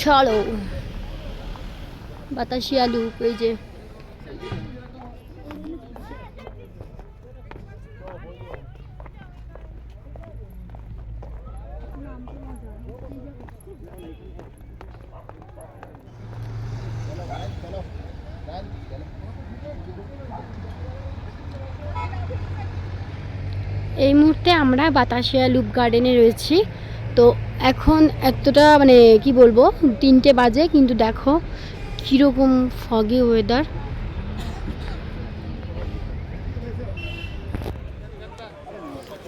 চলো বাতাসিয়া লুপ, এই যে এই মুহূর্তে আমরা বাতাসিয়া লুপ গার্ডেনে রয়েছি। তো এখন এতটা মানে কি বলবো 3টে বাজে, কিন্তু দেখো কীরকম ফগি ওয়েদার।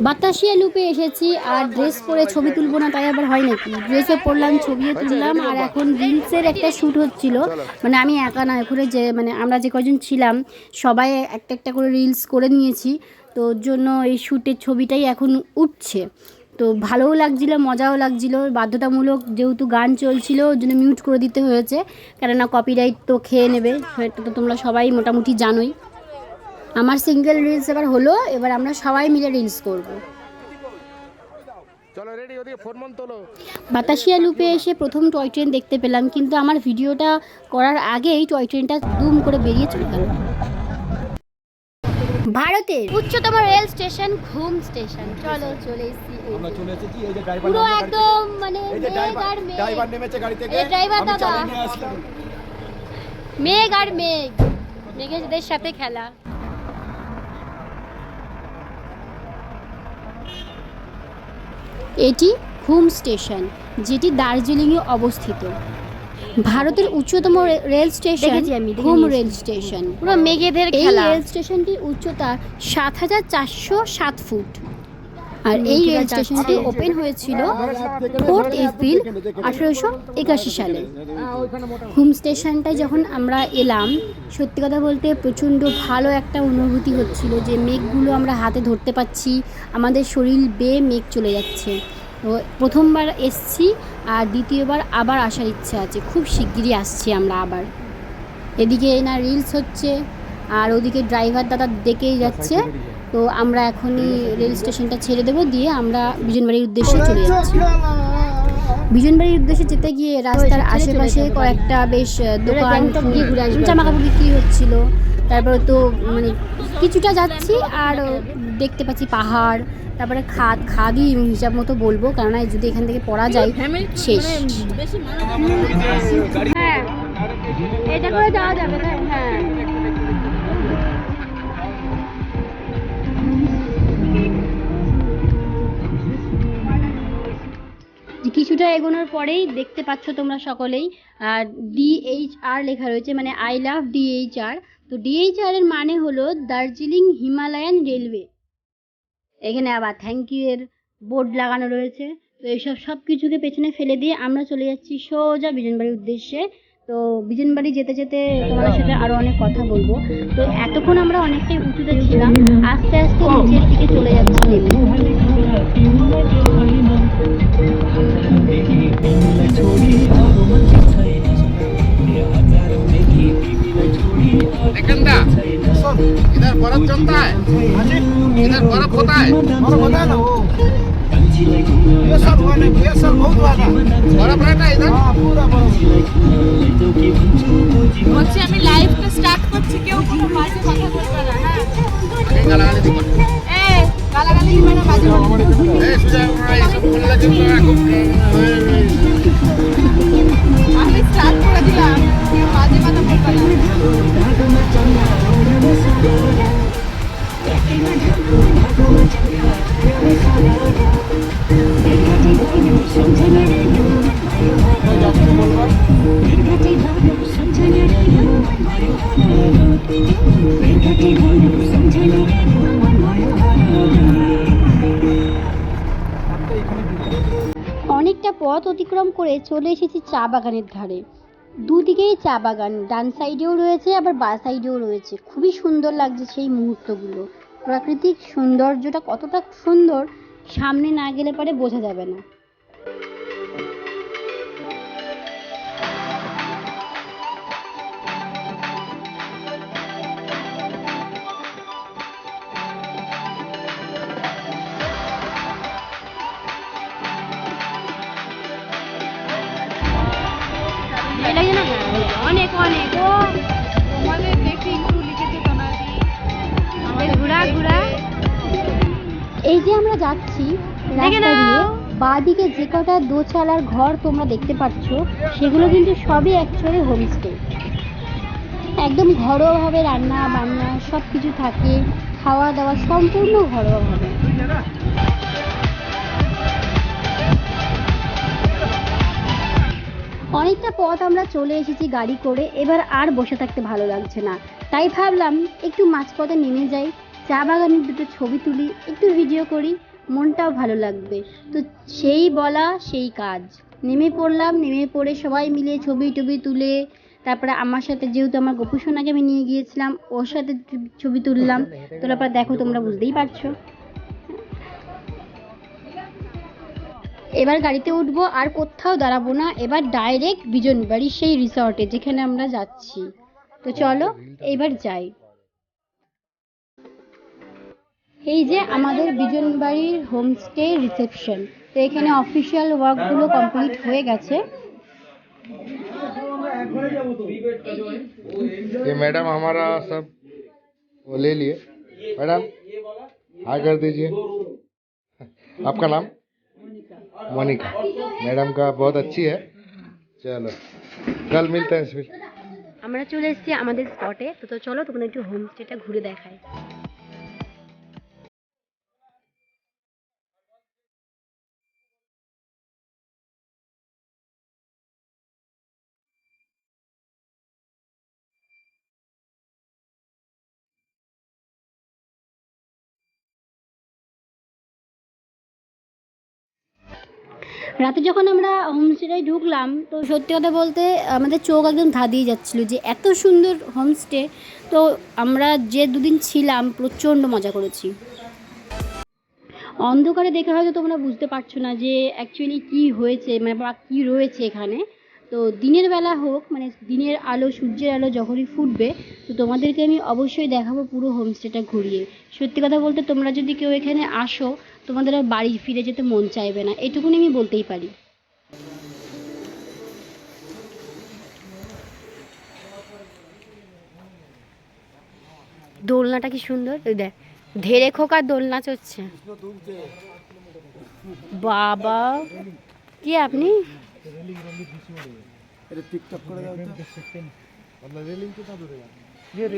বাতাসিয়া লুপে এসেছি আর ড্রেস পরে ছবি তুলবো না তাই আবার হয় নাকি? ড্রেসে পরলাম, ছবিও তুললাম, আর এখন রিলসের একটা শ্যুট হচ্ছিল। মানে আমি একা না, এখানে যে মানে আমরা যে কজন ছিলাম সবাই একটা একটা করে রিলস করে নিয়েছি। তো ওর জন্য এই শ্যুটের ছবিটাই এখন উঠছে। তো ভালোও লাগছিলো, মজাও লাগছিলো। বাধ্যতামূলক যেহেতু গান চলছিল ওর জন্য মিউট করে দিতে হয়েছে, কেননা কপিরাইট তো খেয়ে নেবে, সেটা তো তোমরা সবাই মোটামুটি জানোই। আমার সিঙ্গেল রিলস এবার হলো, এবার আমরা সবাই মিলে রিলস করব। বাতাসিয়া লুপে এসে প্রথম টয় ট্রেন দেখতে পেলাম, কিন্তু আমার ভিডিওটা করার আগেই টয় ট্রেনটা দুম করে বেরিয়ে চলে গেল। ভারতের উচ্চতম রেল স্টেশন ঘুম স্টেশন। চলো চলে এসেছি, আমরা চলে এসেছি। এই যে ড্রাইভার পুরো একদম মানে ড্রাইভার নেমেছে গাড়ি থেকে। এই ড্রাইভার আমি দাদা, চালিয়ে নিয়ে আসলাম। মেঘ আর মেঘ, মেঘেদের সাথে খেলা। এটি ঘুম স্টেশন, যেটি দার্জিলিংয়ে অবস্থিত। ভারতের উচ্চতম রেল স্টেশন ঘুম রেল স্টেশন। পুরো মেঘেদের খেলা। এই রেল স্টেশনটির উচ্চতা ৭৪০৭ ফুট। আর এই রেল স্টেশনটি ওপেন হয়েছিল 4 এপ্রিল 1881 সালে। ঘুম স্টেশনটায় যখন আমরা এলাম, সত্যি কথা বলতে প্রচণ্ড ভালো একটা অনুভূতি হচ্ছিল, যে মেঘগুলো আমরা হাতে ধরতে পাচ্ছি, আমাদের শরীর বেয়ে মেঘ চলে যাচ্ছে। তো প্রথমবার এসছি, আর দ্বিতীয়বার আবার আসার ইচ্ছা আছে, খুব শিগগিরই আসছি আমরা আবার। এদিকে না রিলস হচ্ছে, আর ওদিকে ড্রাইভার দাদা ডেকেই যাচ্ছে। তো আমরা এখনই রেল স্টেশনটা ছেড়ে দেবো, দিয়ে আমরা বিজনবাড়ির উদ্দেশ্যে চলে যাচ্ছি। বিজনবাড়ির উদ্দেশ্যে যেতে গিয়ে রাস্তার আশেপাশে কয়েকটা বেশ দোকান, জামা কাপড় বিক্রি হচ্ছিল। তারপরে তো মানে কিছুটা যাচ্ছি আর দেখতে পাচ্ছি পাহাড়, তারপরে খাদই হিসাব মতো বলবো, কেননা যদি এখান থেকে পড়া যায় শেষ। হ্যাঁ, এটা করে যাওয়া যাবে। হ্যাঁ, কিছুটা এগোনোর পরেই দেখতে পাচ্ছ তোমরা সকলেই DHR লেখা রয়েছে, মানে আই লাভ DHR। তো DHR এর মানে হলো দার্জিলিং হিমালয়ান রেলওয়ে। এখানে আবার থ্যাংক ইউ এর বোর্ড লাগানো রয়েছে। তো এইসব সব কিছুকে পেছনে ফেলে দিয়ে আমরা চলে যাচ্ছি সোজা বিজনবাড়ির উদ্দেশ্যে। তো বিজনবাড়ি যেতে যেতে তোমাদের সাথে আরও অনেক কথা বলবো। তো এতক্ষণ আমরা অনেকটাই উঁচুতে ছিলাম, আস্তে আস্তে নিচের দিকে চলে যাচ্ছি। इधर बर्फ जमता है, इधर बर्फ होता है ना वो, ये सब बहुत वाला बर्फ रहता है इधर। पूरा বলছি আমি লাইভটা স্টার্ট করছি, কেউ কোনো বাজে কথা বলবে না। হ্যাঁ, गालागाली दिख এই গালাগালি দিবে না, বাজে কথা বলবে না। ए सब बोलला कि আমি স্টার্ট করে দিলাম, কেউ বাজে কথা বলবে না। অনেকটা পথ অতিক্রম করে চলে এসেছি চা বাগানের ধারে। দুদিকেই চা বাগান, ডান সাইডেও রয়েছে আবার বাঁ সাইডেও রয়েছে। খুবই সুন্দর লাগছে সেই মুহূর্তগুলো। প্রাকৃতিক সৌন্দর্যটা কতটা সুন্দর সামনে না গেলে পরে বোঝা যাবে না। অনেক অনেক ও তোমাদের দেখে একটু লিখেছে সোনালি আমাদের ঘোরা ঘোরা। এই যে আমরা যাচ্ছি রাস্তা দিয়ে, বাঁদিকে যে কটা দোচালার ঘর তোমরা দেখতে পাচ্ছ সেগুলো কিন্তু সবই অ্যাকচুয়ালি হোমস্টে। একদম ঘরোয়াভাবে রান্না বান্না সব কিছু থাকে, খাওয়া দাওয়া সম্পূর্ণ ঘরোয়াভাবে। অনেকটা পথ আমরা চলে এসেছি গাড়ি করে, এবার আর বসে থাকতে ভালো লাগছে না, তাই ভাবলাম একটু মাঝপথে নেমে যাই, চা বাগানের দুটো ছবি তুলি, একটু ভিডিও করি, মনটাও ভালো লাগবে। তো সেই বলা সেই কাজ, নেমে পড়লাম। নেমে পড়ে সবাই মিলে ছবি টবি তুলে, তারপরে আমার সাথে যেহেতু আমার গোপু সোনাকে আমি নিয়ে গিয়েছিলাম, ওর সাথে ছবি তুললাম। তোলার পর দেখো, তোমরা বুঝতেই পারছো। এবার গাড়িতে উঠবো, আর কোথাও দাঁড়াবো না, এবার ডাইরেক্ট বিজনবাড়ি সেই রিসর্টে যেখানে আমরা যাচ্ছি। তো চলো এইবার যাই। এই যে আমাদের বিজনবাড়ির হোমস্টে রিসেপশন। তো এখানে অফিসিয়াল ওয়ার্কগুলো কমপ্লিট হয়ে গেছে। ये मैडम हमारा सब वो ले लिए। मैडम हाय कर दीजिए। आपका नाम? मोनिका। मैडम का बहुत अच्छी है। चलो कल मिलते हैं फिर। আমরা চলে এসেছি আমাদের স্পটে। তো চলো তোমরা একটু হোমস্টেটা ঘুরে দেখাই। রাতে যখন আমরা হোমস্টেটায় ঢুকলাম, তো সত্যি কথা বলতে আমাদের চোখ একদম ধাঁধিয়ে যাচ্ছিলো যে এত সুন্দর হোমস্টে। তো আমরা যে দুদিন ছিলাম প্রচণ্ড মজা করেছি। অন্ধকারে দেখে হয়তো তোমরা বুঝতে পারছো না যে অ্যাকচুয়ালি কী হয়েছে, মানে বা কী রয়েছে এখানে। তো দিনের বেলা হোক, মানে দিনের আলো, সূর্যের আলো যখনই ফুটবে, তো তোমাদেরকে আমি অবশ্যই দেখাবো পুরো হোমস্টেটা ঘুরিয়ে। সত্যি কথা বলতে তোমরা যদি কেউ এখানে আসো, তোমাদের আর বাড়ি ফিরে যেতে মন চাইবে না, এটুকুনি আমি বলতেই পারি। দোলনাটা কি সুন্দর, ওই দেখ ধেরে খোকার দোলনা চড়ছে। বাবা কি আপনি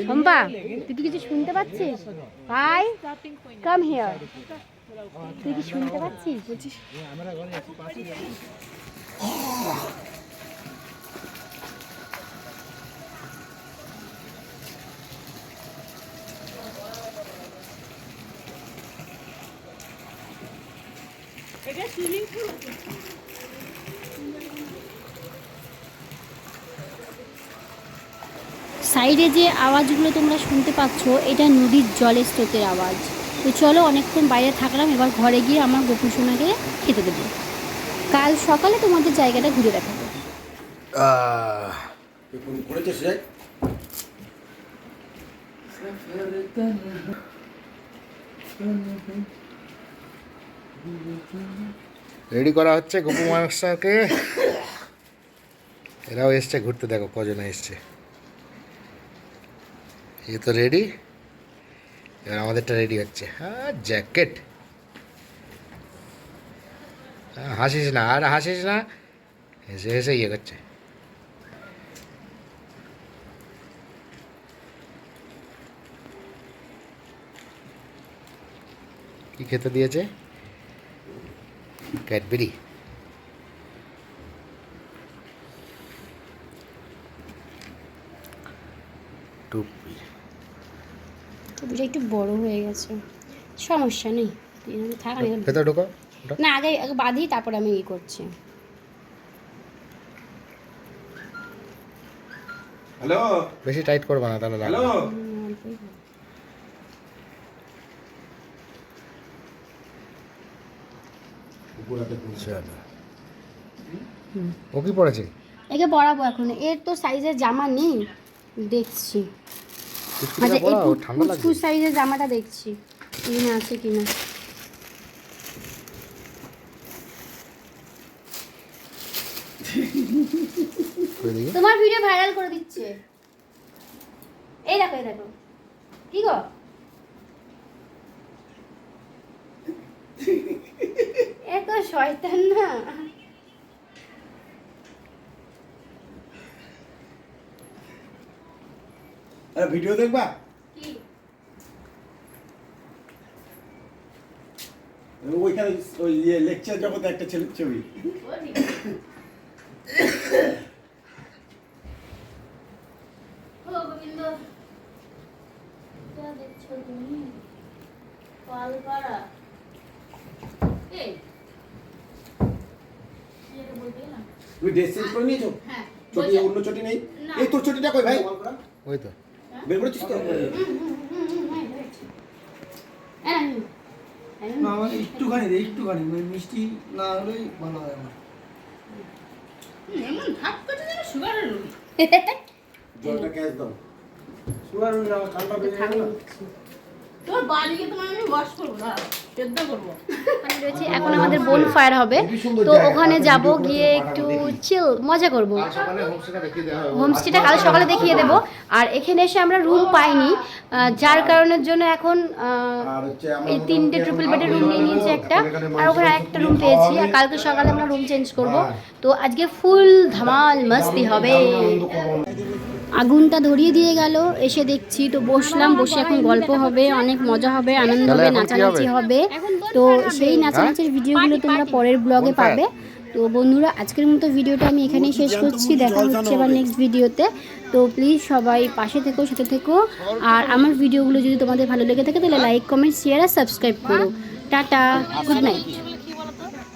শম্পা, তুই কি কিছু শুনতে পাচ্ছিস? ভাই কাম হিয়ার, তুই কি শুনতে পাচ্ছিস? এটা সুইমিং পুল। সাইডে যে আওয়াজগুলো তোমরা শুনতে পাচ্ছ, এটা নদীর জলের স্রোতের আওয়াজ। তো চলো অনেকক্ষণ বাইরে থাকলাম, এবার ঘরে গিয়ে আমার গোপু সোনাকে খেতে দেবো। কাল সকালে তোমাদের জায়গাটা ঘুরে দেখাবো। রেডি করা হচ্ছে গোপু মাংসকে। এরাও এসছে ঘুরতে, দেখো কজন এসছে। এ তো রেডি, এবার আমাদেরটা রেডি হচ্ছে। হ্যাঁ জ্যাকেট, হাসিস না আর হাসিস না, হেসে হেসে ইয়ে করছে। কি খেতে দিয়েছে? ক্যাডবেরি। টুপি, টুপিটা একটু বড় হয়ে গেছে, সমস্যা নেই, থাক। ভেতরে ঢোকো না, আগে বাঁধি, তারপর আমি ই করছি। হ্যালো, বেশি টাইট করবা না, তাহলে হ্যালো, ও কি পড়েছে? একে পরাবো এখন, এর তো সাইজের জামা নেই, দেখছি। আচ্ছা, এই ঠান্ডা লাগছে। ফুট সাইজের জামাটা দেখছি এখানে আছে কিনা। कोई देखिए তোমার ভিডিও ভাইরাল করে দিচ্ছে। এই দেখো, এই দেখো। কি গো? এত শয়তান না। আরে ভিডিও দেখবা? কি? ওইখানে ওই লেকচার জগতে একটা ছেলের ছবি। ও ঠিক। ও গোবিন্দ। যা দেখছো তুমি? পালপাড়া। এই। এটা বলতে না। তুমি ড্রেস চেঞ্জ করে নিয়েছো? হ্যাঁ। চটি অন্য চটি নেই? না। এই তোর চটিটা কই ভাই? वही तो বের করেছিস তো? না আমার একটুখানি দে, একটুখানি মানে মিষ্টি না হলেই ভালো হয় আমার। এমন ভাব করছে যেন সুগারের রোগী। জলটা ক্যাশ দাও। সুগার হলে আমার কানটা বেরিয়ে গেল না। তোর বাড়িকে তোমার আমি ওয়াশ করবো না, সেদ্ধ করবো। রয়েছে এখন আমাদের বোন ফায়ার হবে, তো ওখানে যাব, গিয়ে একটু চিল মজা করব। सकाले होम से देखिए देहा হোমস্টেটা কাল সকালে দেখিয়ে দেব। আর এখানে এসে আমরা রুম পাইনি, যার কারণের জন্য এখন আর হচ্ছে এই 3টে ট্রিপল বেডের রুম নিয়ে নিয়েছি একটা, আর ওখানে একটা রুম পেয়েছি। আর কালকে সকালে আমরা রুম চেঞ্জ করব। তো আজকে ফুল ধামাল মাস্তি হবে। আগুনটা ধরিয়ে দিয়ে গেল, এসে দেখছি তো বসলাম, বসে এখন গল্প হবে, অনেক মজা হবে, আনন্দ হবে, নাচানাচি হবে। তো সেই নাচানাচির ভিডিওগুলো তোমরা পরের ব্লগে পাবে। তো বন্ধুরা, আজকের মতো ভিডিওটা আমি এখানেই শেষ করছি। দেখা হচ্ছে আবার নেক্সট ভিডিওতে। তো প্লিজ সবাই পাশে থেকো, সাথে থেকো। আর আমার ভিডিওগুলো যদি তোমাদের ভালো লেগে থাকে তাহলে লাইক, কমেন্ট, শেয়ার আর সাবস্ক্রাইব করো। Tata, good night.